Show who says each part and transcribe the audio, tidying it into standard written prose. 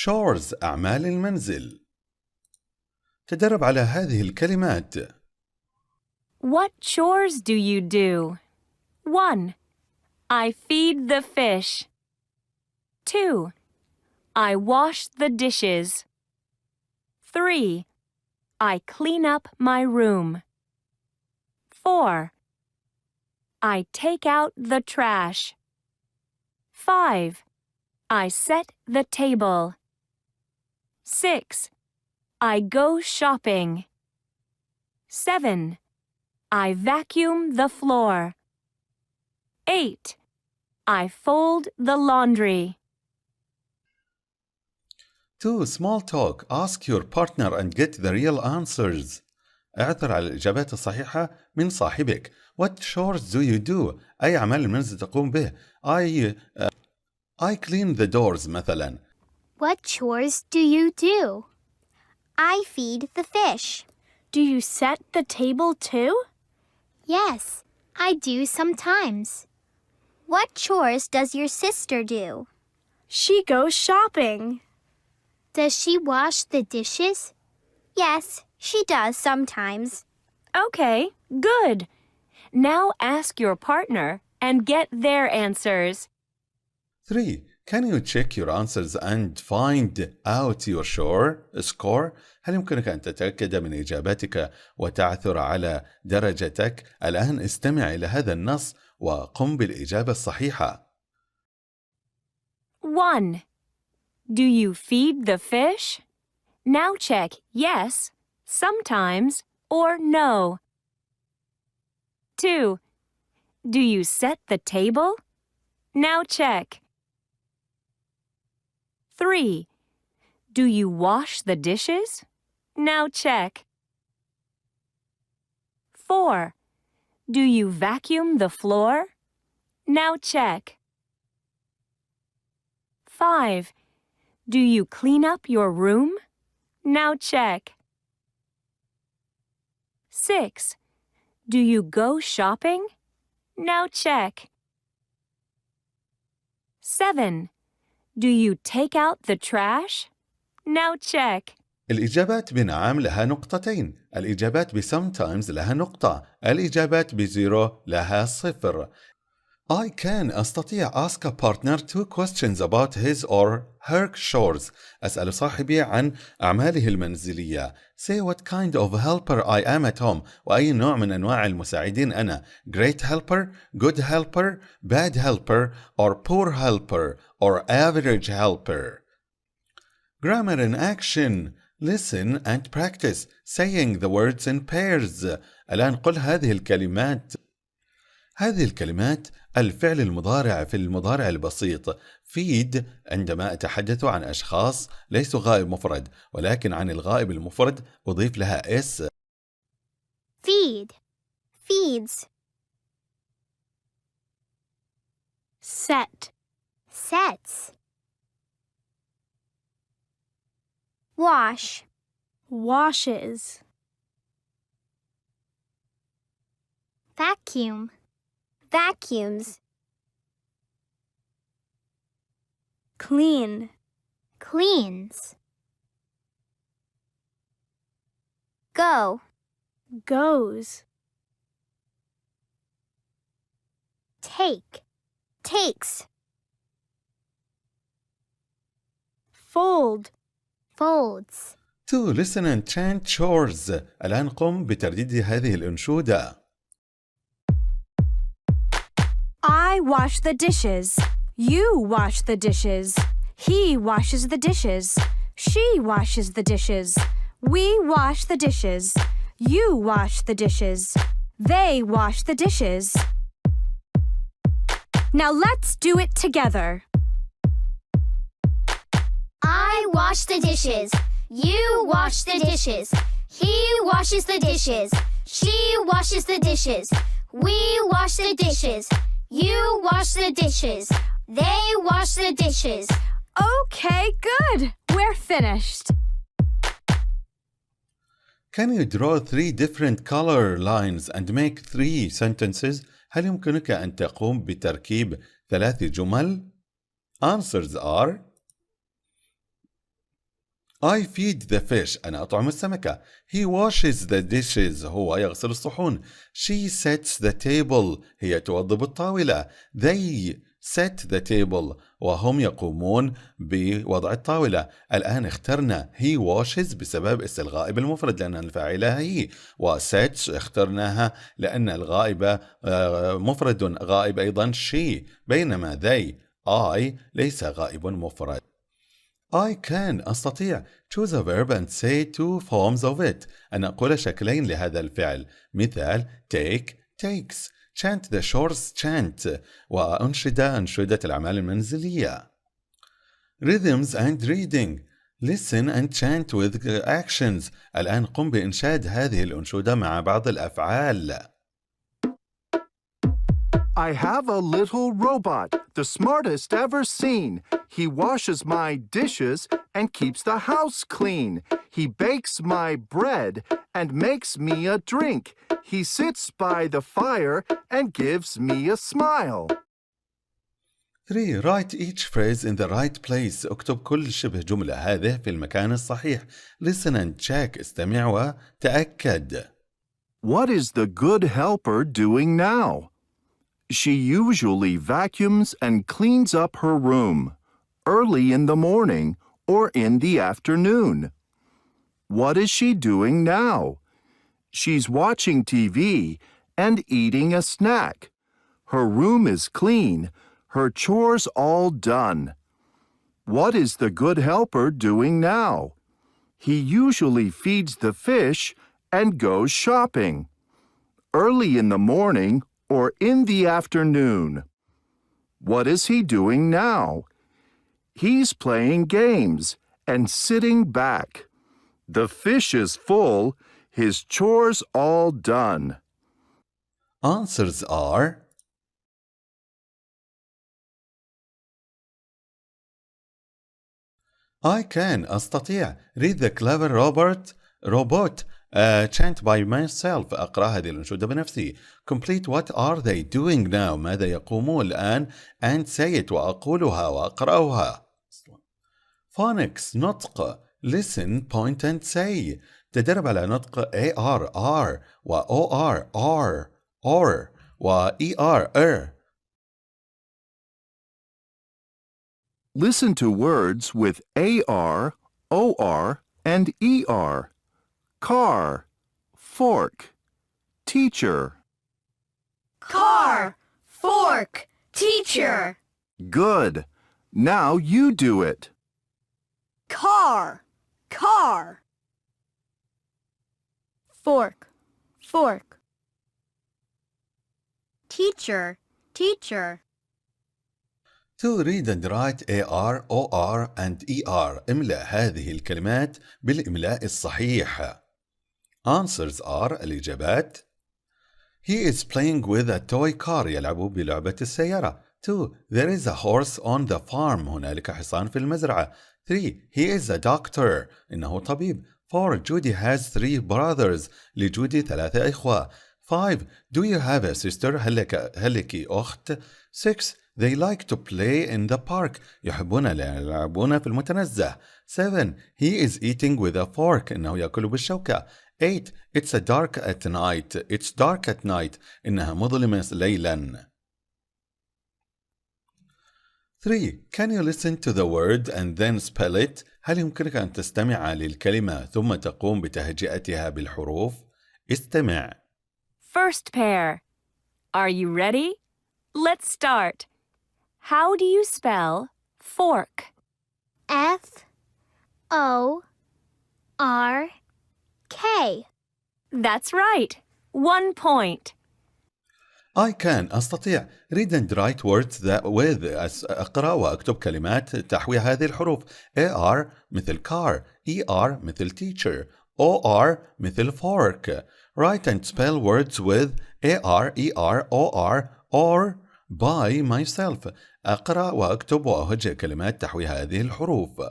Speaker 1: Chores أعمال المنزل. تدرب على هذه الكلمات.
Speaker 2: What chores do you do? 1. I feed the fish. 2. I wash the dishes. 3. I clean up my room. 4. I take out the trash. 5. I set the table. 6. I go shopping. 7. I vacuum the floor. 8. I fold the laundry.
Speaker 1: 2. Small talk. Ask your partner and get the real answers. اعثر على الإجابات الصحيحة من صاحبك. What chores do you do? أي أعمال المنزل تقوم به؟ I clean the doors مثلا.
Speaker 3: What chores do you do? I feed the fish.
Speaker 4: Do you set the table too?
Speaker 3: Yes, I do sometimes. What chores does your sister do?
Speaker 4: She goes shopping.
Speaker 3: Does she wash the dishes? Yes, she does sometimes.
Speaker 2: Okay, good. Now ask your partner and get their answers.
Speaker 1: 3. Can you check your answers and find out your score? هل يمكنك أن تتأكد من إجاباتك وتعثر على درجتك؟ الآن استمع إلى هذا النص وقم بالإجابة الصحيحة.
Speaker 2: 1. Do you feed the fish? Now check yes, sometimes, or no. 2. Do you set the table? Now check. 3. Do you wash the dishes? Now check. 4. Do you vacuum the floor? Now check. 5. Do you clean up your room? Now check. 6. Do you go shopping? Now check. 7. Do you take out the trash? Now check.
Speaker 1: الإجابات بنعم لها نقطتين. الإجابات sometimes لها نقطة. الإجابات zero لها 0. I can أستطيع ask a partner 2 questions about his or her chores. أسأل صاحبي عن أعماله المنزلية. Say what kind of helper I am at home. وأي نوع من أنواع المساعدين أنا. Great helper, good helper, bad helper, or poor helper, or average helper. Grammar in action. Listen and practice saying the words in pairs. الآن قل هذه الكلمات. هذه الكلمات الفعل المضارع في المضارع البسيط. feed عندما أتحدث عن أشخاص ليسوا غائب مفرد، ولكن عن الغائب المفرد أضيف لها s.
Speaker 3: Feed. Feeds.
Speaker 4: Set.
Speaker 3: Sets. Wash.
Speaker 4: Washes.
Speaker 3: Vacuum. Vacuums.
Speaker 4: Clean.
Speaker 3: Cleans. Go.
Speaker 4: Goes.
Speaker 3: Take. Takes.
Speaker 4: Fold.
Speaker 3: Folds.
Speaker 1: To listen and chant chores. الآن قم بترديد هذه الأنشودة.
Speaker 2: I wash the dishes. You wash the dishes. He washes the dishes. She washes the dishes. We wash the dishes. You wash the dishes. They wash the dishes. Now let's do it together.
Speaker 3: I wash the dishes. You wash the dishes. He washes the dishes. She washes the dishes. We wash the dishes. You wash the dishes. They wash the dishes.
Speaker 2: Okay, good. We're finished.
Speaker 1: Can you draw 3 different color lines and make 3 sentences? هل يمكنك أن تقوم بتركيب 3 جمل؟ Answers are I feed the fish. أنا أطعم السمكة. He washes the dishes. هو يغسل الصحون. She sets the table. هي توضب الطاولة. They set the table. وهم يقومون بوضع الطاولة. الآن اخترنا he washes بسبب الغائب المفرد لأن الفاعلة هي، وsets اخترناها لأن الغائبة مفرد غائب أيضا she، بينما they I ليس غائب مفرد. I can أستطيع. Choose a verb and say 2 forms of it. أن أقول شكلين لهذا الفعل. مثال take takes. chant the chores chant. وأنشد أنشدة الأعمال المنزلية. rhythms and reading. listen and chant with actions. الآن قم بإنشاد هذه الأنشودة مع بعض الأفعال.
Speaker 5: I have a little robot, the smartest ever seen. He washes my dishes and keeps the house clean. He bakes my bread and makes me a drink. He sits by the fire and gives me a smile.
Speaker 1: 3. Write each phrase in the right place. اكتب كل شبه جملة هذه في المكان الصحيح. Listen and check. استمع وتأكد.
Speaker 5: What is the good helper doing now? She usually vacuums and cleans up her room early in the morning or in the afternoon. What is she doing now? She's watching TV and eating a snack. Her room is clean, her chores all done. What is the good helper doing now? He usually feeds the fish and goes shopping early in the morning or in the afternoon. What is he doing now? He's playing games and sitting back. The fish is full, his chores all done.
Speaker 1: Answers are I can أستطيع. Read the clever robot chant by myself. أقرأ هذه الأنشودة بنفسي. Complete what are they doing now. ماذا يقومون الآن. and say it وأقولها وأقرأها. Phonics نطق. Listen, point and say. تدرب على نطق AR R و OR R or و ER.
Speaker 5: Listen to words with AR, OR, and ER. Car, fork, teacher.
Speaker 2: Car, fork, teacher.
Speaker 5: Good. Now you do it.
Speaker 2: Car, fork, teacher.
Speaker 1: To read and write AR, OR and ER. املأ هذه الكلمات بالإملاء الصحيح. Answers are الإجابات. He is playing with a toy car. يلعب بلعبة السيارة. 2. There is a horse on the farm. هنالك حصان في المزرعة. 3. He is a doctor. إنه طبيب. 4. Judy has 3 brothers. لجودي 3 إخوة. 5. Do you have a sister? هل لك أخت؟ 6. They like to play in the park. يحبون يلعبون في المتنزه. 7. He is eating with a fork. إنه يأكل بالشوكة. 8. It's dark at night. إنها مظلمة ليلا. 3. Can you listen to the word and then spell it? هل يمكنك أن تستمع للكلمة ثم تقوم بتهجئتها بالحروف؟ استمع.
Speaker 6: First pair. Are you ready? Let's start. How do you spell fork?
Speaker 3: F-O-R-K.
Speaker 6: That's right. 1 point.
Speaker 1: I can أستطيع. Read and write words that with. أقرأ وأكتب كلمات تحوي هذه الحروف. AR مثل car. ER مثل teacher. OR مثل fork. Write and spell words with AR, ER, OR or by myself. أقرأ وأكتب وأهجئ كلمات تحوي هذه الحروف.